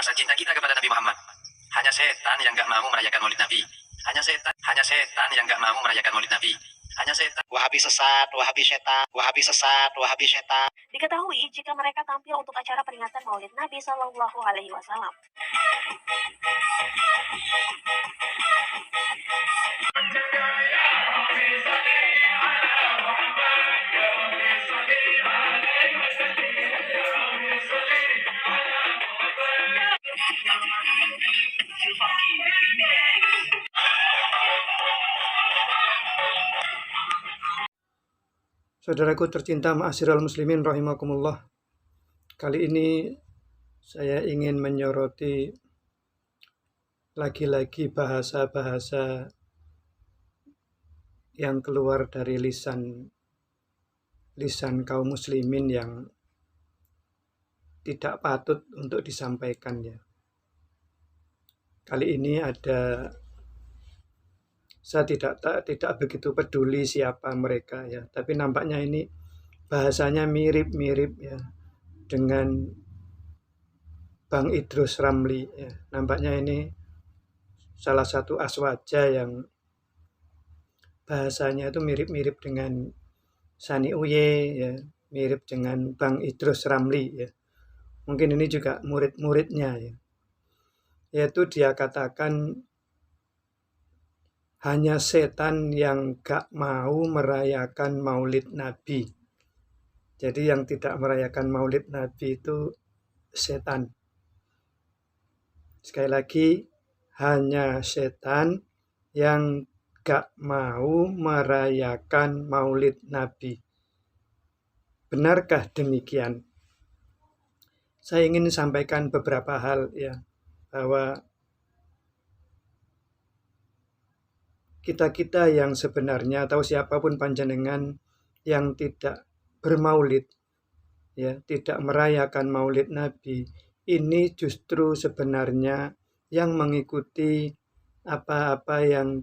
Rasa cinta kita kepada Nabi Muhammad. Hanya setan yang gak mau merayakan maulid Nabi. Hanya setan yang gak mau merayakan maulid Nabi. Hanya setan. Wahabi sesat, Wahabi setan, Wahabi sesat, Wahabi setan. Diketahui jika mereka tampil untuk acara peringatan Maulid Nabi Shallallahu Alaihi Wasallam. Saudaraku tercinta, ma'asyiral muslimin rahimakumullah. Kali ini saya ingin menyoroti lagi-lagi bahasa-bahasa yang keluar dari lisan kaum muslimin yang tidak patut untuk disampaikan ya. Kali ini saya tidak begitu peduli siapa mereka ya, tapi nampaknya ini bahasanya mirip-mirip ya dengan Bang Idrus Ramli ya. Nampaknya ini salah satu aswaja yang bahasanya itu mirip-mirip dengan Sani Uye ya, mirip dengan Bang Idrus Ramli ya. Mungkin ini juga murid-muridnya ya. Yaitu dia katakan hanya setan yang gak mau merayakan maulid Nabi. Jadi yang tidak merayakan maulid Nabi itu setan. Sekali lagi, hanya setan yang gak mau merayakan maulid Nabi. Benarkah demikian? Saya ingin sampaikan beberapa hal ya, bahwa kita-kita yang sebenarnya atau siapapun panjenengan yang tidak bermaulid ya, tidak merayakan maulid Nabi, ini justru sebenarnya yang mengikuti apa-apa yang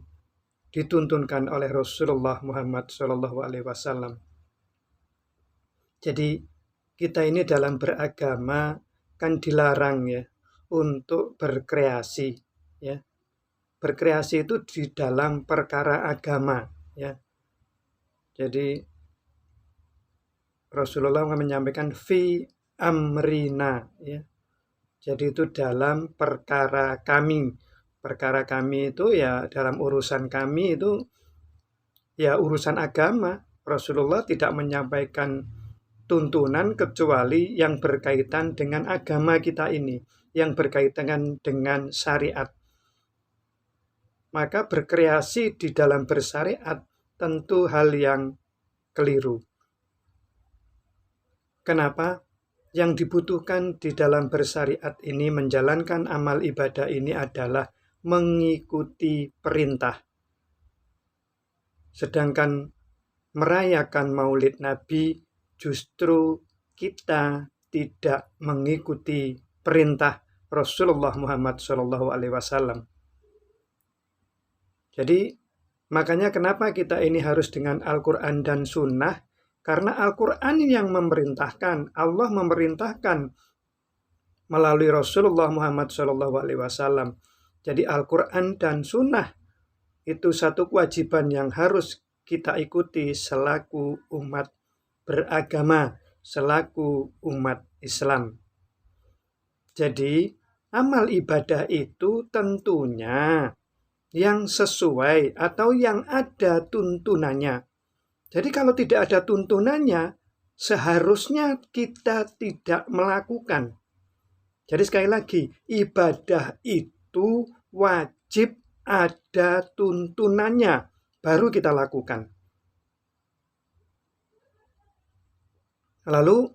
dituntunkan oleh Rasulullah Muhammad SAW. Jadi kita ini dalam beragama kan dilarang ya untuk berkreasi ya. Berkreasi itu di dalam perkara agama ya. Jadi Rasulullah menyampaikan fi amrina ya. Jadi itu dalam perkara kami. Perkara kami itu ya dalam urusan kami itu ya urusan agama. Rasulullah tidak menyampaikan tuntunan kecuali yang berkaitan dengan agama kita ini, yang berkaitan dengan syariat. Maka berkreasi di dalam bersyariat tentu hal yang keliru. Kenapa? Yang dibutuhkan di dalam bersyariat ini, menjalankan amal ibadah ini adalah mengikuti perintah. Sedangkan merayakan maulid Nabi justru kita tidak mengikuti perintah Rasulullah Muhammad SAW. Jadi makanya kenapa kita ini harus dengan Al-Quran dan Sunnah? Karena Al-Quran yang memerintahkan, Allah memerintahkan melalui Rasulullah Muhammad SAW. Jadi Al-Quran dan Sunnah itu satu kewajiban yang harus kita ikuti selaku umat beragama, selaku umat Islam. Jadi amal ibadah itu tentunya yang sesuai atau yang ada tuntunannya. Jadi kalau tidak ada tuntunannya, seharusnya kita tidak melakukan. Jadi sekali lagi, ibadah itu wajib ada tuntunannya, baru kita lakukan. Lalu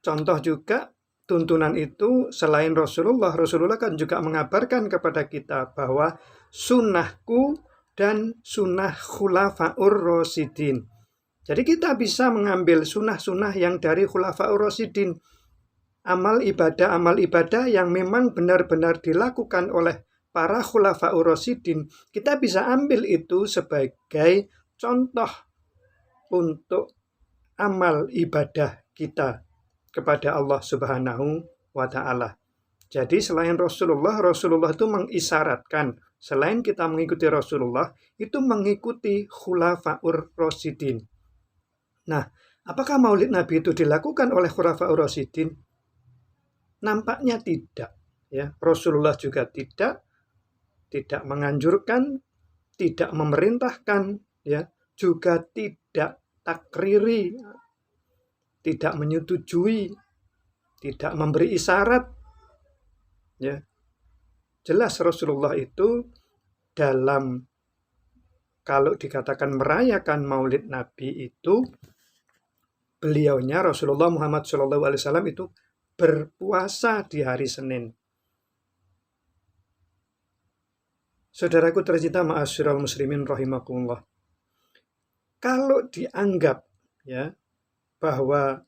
contoh juga tuntunan itu selain Rasulullah kan juga mengabarkan kepada kita bahwa sunnahku dan sunnah khulafaur rasyidin. Jadi kita bisa mengambil sunnah-sunnah yang dari khulafaur rasyidin. Amal ibadah yang memang benar-benar dilakukan oleh para khulafaur rasyidin. Kita bisa ambil itu sebagai contoh untuk amal ibadah kita kepada Allah Subhanahu wa Ta'ala. Jadi selain Rasulullah itu mengisyaratkan, selain kita mengikuti Rasulullah, itu mengikuti Khulafaur Rasyidin. Nah, apakah maulid Nabi itu dilakukan oleh Khulafaur Rasyidin? Nampaknya tidak. Ya, Rasulullah juga tidak menganjurkan, tidak memerintahkan, ya, juga tidak takriri, tidak menyetujui, tidak memberi isyarat. Ya. Jelas Rasulullah itu dalam, kalau dikatakan merayakan maulid Nabi itu, beliaunya Rasulullah Muhammad SAW itu berpuasa di hari Senin. Saudaraku tercinta, ma'asyiral muslimin rahimakumullah. Kalau dianggap, ya, bahwa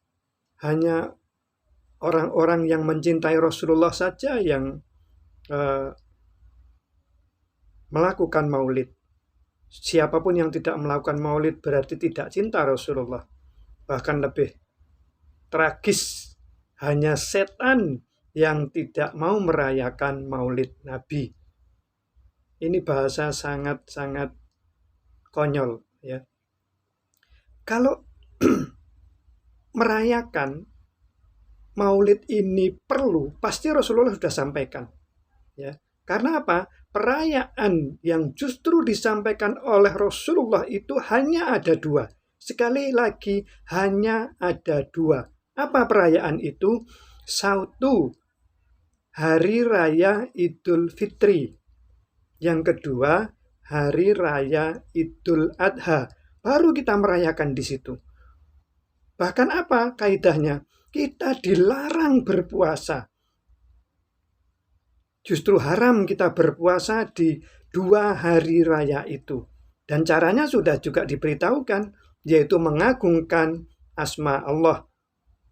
hanya orang-orang yang mencintai Rasulullah saja yang melakukan maulid, siapapun yang tidak melakukan maulid berarti tidak cinta Rasulullah. Bahkan lebih tragis, hanya setan yang tidak mau merayakan maulid Nabi. Ini bahasa sangat-sangat konyol, ya. Kalau merayakan maulid ini perlu, pasti Rasulullah sudah sampaikan, ya. Karena apa? Perayaan yang justru disampaikan oleh Rasulullah itu hanya ada dua. Sekali lagi, hanya ada dua. Apa perayaan itu? Satu, Hari Raya Idul Fitri. Yang kedua, Hari Raya Idul Adha. Baru kita merayakan di situ. Bahkan apa kaidahnya? Kita dilarang berpuasa. Justru haram kita berpuasa di 2 hari raya itu. Dan caranya sudah juga diberitahukan, yaitu mengagungkan asma Allah.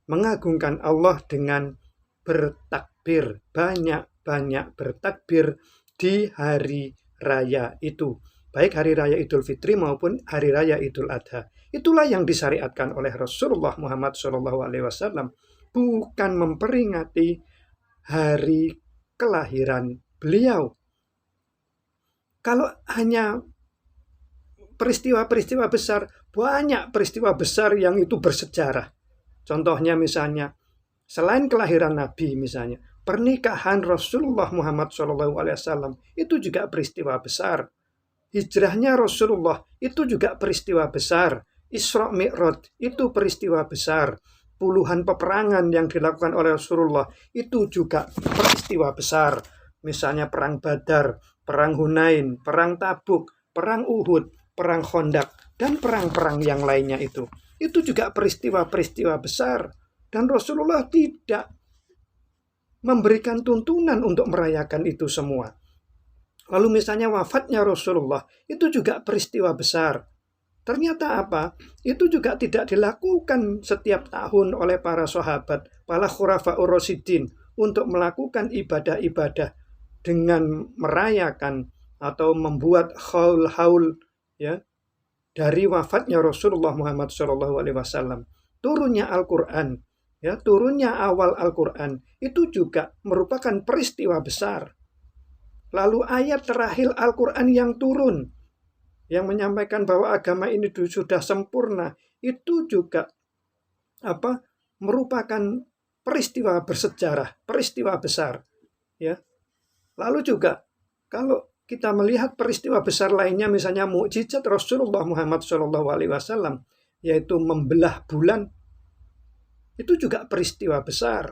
Mengagungkan Allah dengan bertakbir. Banyak-banyak bertakbir di hari raya itu. Baik hari raya Idul Fitri maupun hari raya Idul Adha. Itulah yang disyariatkan oleh Rasulullah Muhammad SAW. Bukan memperingati hari kelahiran beliau. Kalau hanya peristiwa-peristiwa besar, banyak peristiwa besar yang itu bersejarah. Contohnya misalnya, selain kelahiran Nabi misalnya, pernikahan Rasulullah Muhammad SAW itu juga peristiwa besar. Hijrahnya Rasulullah itu juga peristiwa besar. Isra Mi'raj itu peristiwa besar. Puluhan peperangan yang dilakukan oleh Rasulullah itu juga peristiwa besar. Misalnya perang Badar, perang Hunain, perang Tabuk, perang Uhud, perang Khandaq, dan perang-perang yang lainnya itu. Itu juga peristiwa-peristiwa besar. Dan Rasulullah tidak memberikan tuntunan untuk merayakan itu semua. Lalu misalnya wafatnya Rasulullah, itu juga peristiwa besar. Ternyata apa? Itu juga tidak dilakukan setiap tahun oleh para sahabat, para khulafaur rasyidin, untuk melakukan ibadah-ibadah dengan merayakan atau membuat haul-haul, ya, dari wafatnya Rasulullah Muhammad SAW. Turunnya Al-Quran, ya, turunnya awal Al-Quran, itu juga merupakan peristiwa besar. Lalu ayat terakhir Al-Quran yang turun, yang menyampaikan bahwa agama ini sudah sempurna, itu juga merupakan peristiwa bersejarah, peristiwa besar, ya. Lalu juga kalau kita melihat peristiwa besar lainnya, misalnya mukjizat Rasulullah Muhammad SAW, yaitu membelah bulan, itu juga peristiwa besar.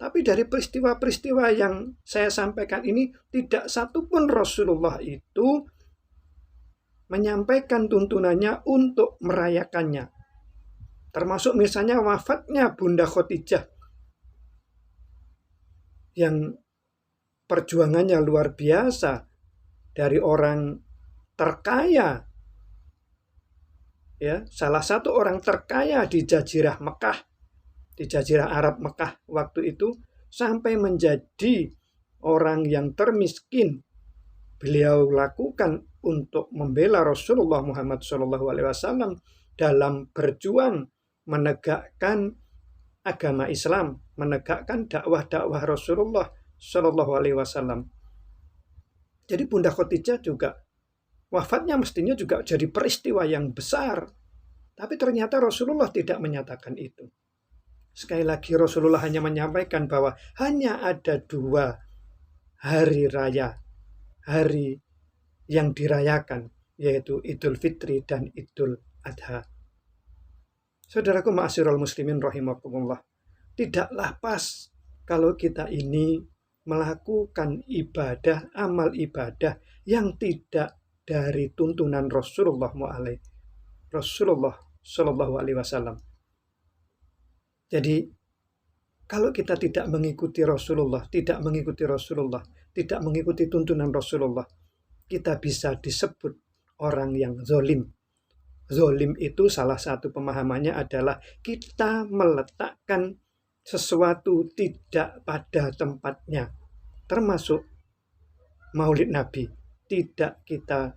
Tapi dari peristiwa-peristiwa yang saya sampaikan ini, tidak satupun Rasulullah itu menyampaikan tuntunannya untuk merayakannya. Termasuk misalnya wafatnya Bunda Khadijah yang perjuangannya luar biasa, dari orang terkaya, ya, salah satu orang terkaya di Jazirah Mekah, di Jazirah Arab Mekah waktu itu, sampai menjadi orang yang termiskin. Beliau lakukan untuk membela Rasulullah Muhammad SAW dalam berjuang menegakkan agama Islam, menegakkan dakwah-dakwah Rasulullah Shallallahu Alaihi Wasallam. Jadi Bunda Khadijah juga wafatnya mestinya juga jadi peristiwa yang besar, tapi ternyata Rasulullah tidak menyatakan itu. Sekali lagi Rasulullah hanya menyampaikan bahwa hanya ada 2 hari raya, hari yang dirayakan, yaitu Idul Fitri dan Idul Adha. Saudaraku ma'asyiral muslimin rahimakumullah, tidaklah pas kalau kita ini melakukan ibadah, amal ibadah yang tidak dari tuntunan Rasulullah Shallallahu Alaihi Wasallam. Jadi kalau kita tidak mengikuti Rasulullah, tidak mengikuti tuntunan Rasulullah, kita bisa disebut orang yang zolim. Zolim itu salah satu pemahamannya adalah kita meletakkan sesuatu tidak pada tempatnya, termasuk Maulid Nabi tidak kita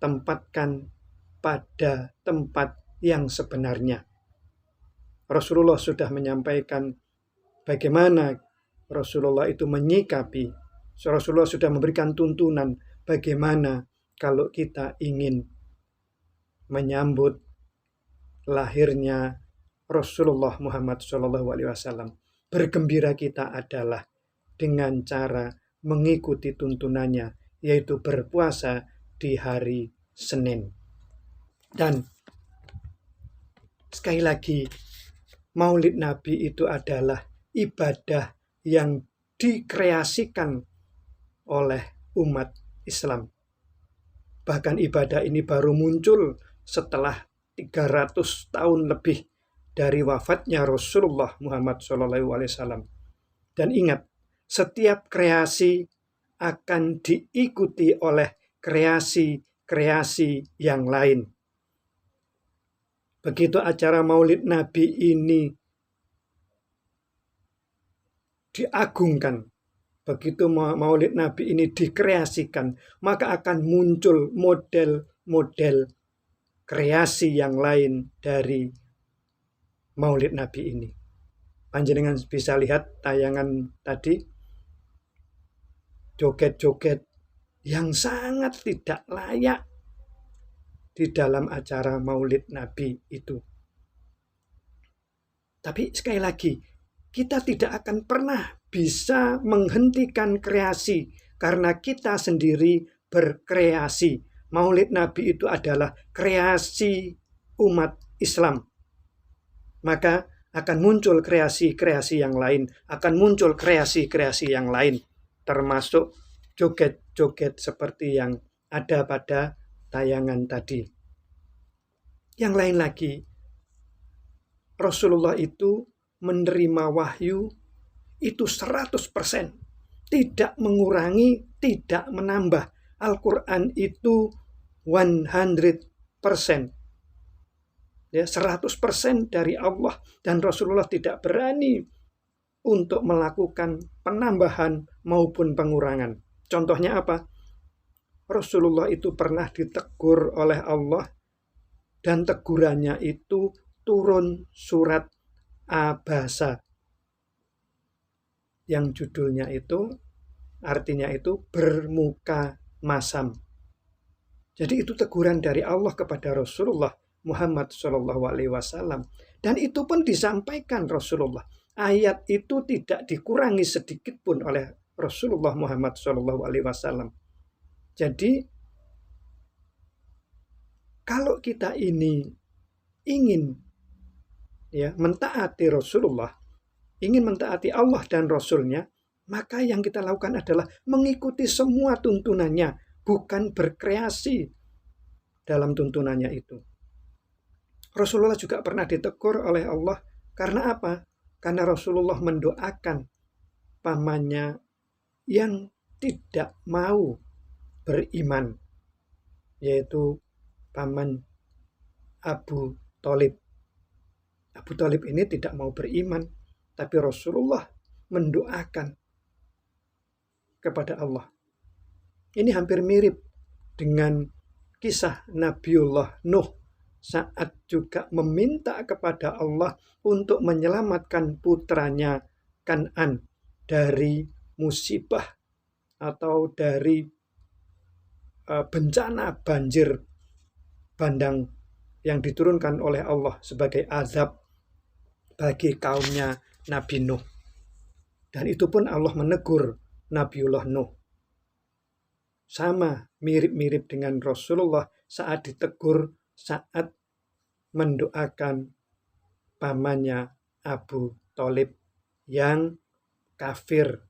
tempatkan pada tempat yang sebenarnya. Rasulullah sudah menyampaikan bagaimana Rasulullah itu menyikapi. Rasulullah sudah memberikan tuntunan bagaimana kalau kita ingin menyambut lahirnya Rasulullah Muhammad SAW. Bergembira kita adalah dengan cara mengikuti tuntunannya, yaitu berpuasa di hari Senin. Dan sekali lagi, Maulid Nabi itu adalah ibadah yang dikreasikan oleh umat Islam. Bahkan ibadah ini baru muncul setelah 300 tahun lebih dari wafatnya Rasulullah Muhammad SAW. Dan ingat, setiap kreasi akan diikuti oleh kreasi-kreasi yang lain. Begitu acara Maulid Nabi ini diagungkan, begitu Maulid Nabi ini dikreasikan, maka akan muncul model-model kreasi yang lain dari Maulid Nabi ini. Panjenengan bisa lihat tayangan tadi, joget-joget yang sangat tidak layak di dalam acara Maulid Nabi itu. Tapi sekali lagi, kita tidak akan pernah bisa menghentikan kreasi karena kita sendiri berkreasi. Maulid Nabi itu adalah kreasi umat Islam. Maka akan muncul kreasi-kreasi yang lain, termasuk joget-joget seperti yang ada pada tayangan tadi. Yang lain lagi, Rasulullah itu menerima wahyu itu 100%, tidak mengurangi, tidak menambah. Al-Quran itu 100%. Ya, 100% dari Allah, dan Rasulullah tidak berani untuk melakukan penambahan maupun pengurangan. Contohnya apa? Rasulullah itu pernah ditegur oleh Allah, dan tegurannya itu turun surat Abasa yang judulnya itu artinya itu bermuka masam. Jadi itu teguran dari Allah kepada Rasulullah Muhammad SAW, dan itu pun disampaikan Rasulullah. Ayat itu tidak dikurangi sedikit pun oleh Rasulullah Muhammad SAW. Jadi kalau kita ini ingin mentaati Rasulullah, ingin mentaati Allah dan Rasulnya, maka yang kita lakukan adalah mengikuti semua tuntunannya, bukan berkreasi dalam tuntunannya itu. Rasulullah juga pernah ditegur oleh Allah karena apa? Karena Rasulullah mendoakan pamannya yang tidak mau beriman, yaitu paman Abu Thalib. Abu Thalib ini tidak mau beriman, tapi Rasulullah mendoakan kepada Allah. Ini hampir mirip dengan kisah Nabiullah Nuh saat juga meminta kepada Allah untuk menyelamatkan putranya Kan'an dari musibah atau dari bencana banjir bandang yang diturunkan oleh Allah sebagai azab bagi kaumnya Nabi Nuh. Dan itu pun Allah menegur Nabiullah Nuh. Sama mirip-mirip dengan Rasulullah saat ditegur saat mendoakan pamannya Abu Thalib yang kafir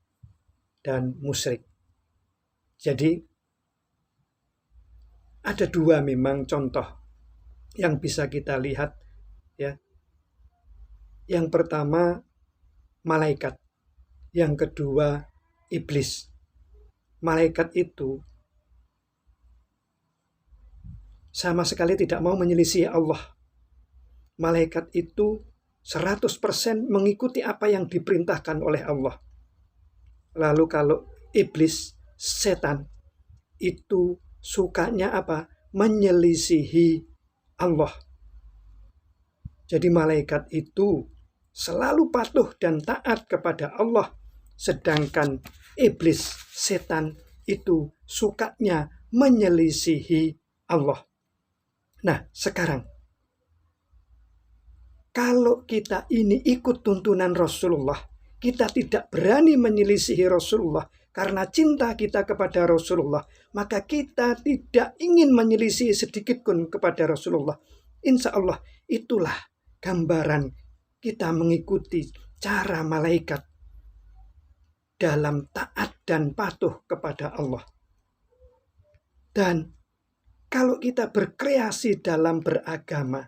dan musyrik. Jadi ada dua memang contoh yang bisa kita lihat, ya. Yang pertama malaikat, yang kedua iblis. Malaikat itu sama sekali tidak mau menyelisih Allah. Malaikat itu 100% mengikuti apa yang diperintahkan oleh Allah. Lalu kalau iblis, setan, itu sukanya apa? Menyelisihi Allah. Jadi malaikat itu selalu patuh dan taat kepada Allah. Sedangkan iblis, setan, itu sukanya menyelisihi Allah. Nah, sekarang kalau kita ini ikut tuntunan Rasulullah, kita tidak berani menyelisihi Rasulullah karena cinta kita kepada Rasulullah, maka kita tidak ingin menyelisih sedikit pun kepada Rasulullah. Insya Allah itulah gambaran kita mengikuti cara malaikat dalam taat dan patuh kepada Allah. Dan kalau kita berkreasi dalam beragama,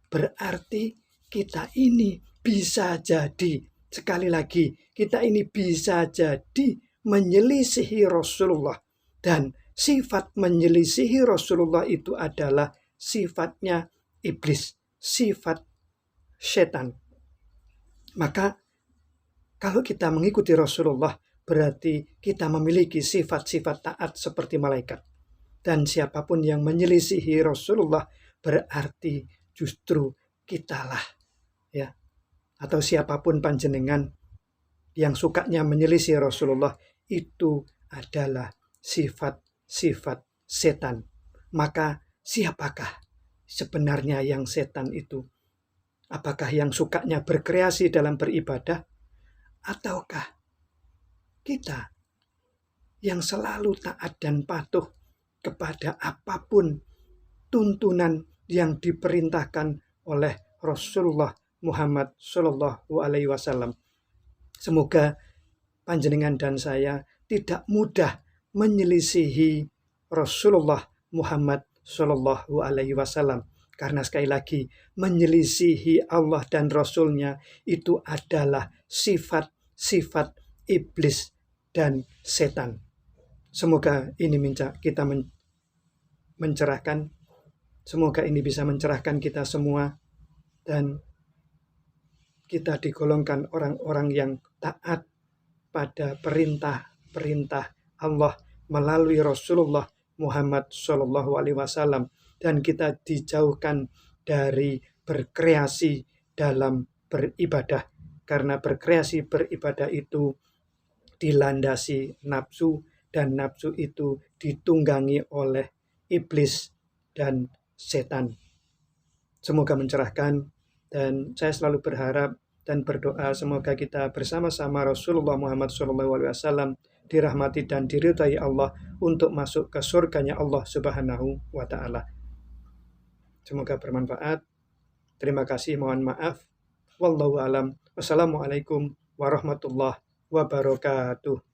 berarti kita ini bisa jadi, sekali lagi, kita ini bisa jadi menyelisihi Rasulullah. Dan sifat menyelisihi Rasulullah itu adalah sifatnya iblis, sifat setan. Maka kalau kita mengikuti Rasulullah, berarti kita memiliki sifat-sifat taat seperti malaikat. Dan siapapun yang menyelisihi Rasulullah, berarti justru kitalah, ya, atau siapapun panjenengan yang sukanya menyelisih Rasulullah, itu adalah sifat-sifat setan. Maka siapakah sebenarnya yang setan itu? Apakah yang sukanya berkreasi dalam beribadah, ataukah kita yang selalu taat dan patuh kepada apapun tuntunan yang diperintahkan oleh Rasulullah Muhammad Shallallahu Alaihi Wasallam? Semoga panjenengan dan saya tidak mudah menyelisihi Rasulullah Muhammad Shallallahu Alaihi Wasallam, karena sekali lagi menyelisihi Allah dan Rasulnya itu adalah sifat-sifat iblis dan setan. Semoga ini kita mencerahkan. Semoga ini bisa mencerahkan kita semua dan kita digolongkan orang-orang yang taat pada perintah-perintah Allah melalui Rasulullah Muhammad Shallallahu Alaihi Wasallam, dan kita dijauhkan dari berkreasi dalam beribadah, karena berkreasi beribadah itu dilandasi nafsu, dan nafsu itu ditunggangi oleh iblis dan setan. Semoga mencerahkan, dan saya selalu berharap dan berdoa semoga kita bersama-sama Rasulullah Muhammad SAW dirahmati dan diridhai Allah untuk masuk ke surganya Allah Subhanahu wa Ta'ala. Semoga bermanfaat. Terima kasih, mohon maaf. Wallahu alam. Wassalamualaikum warahmatullahi wabarakatuh.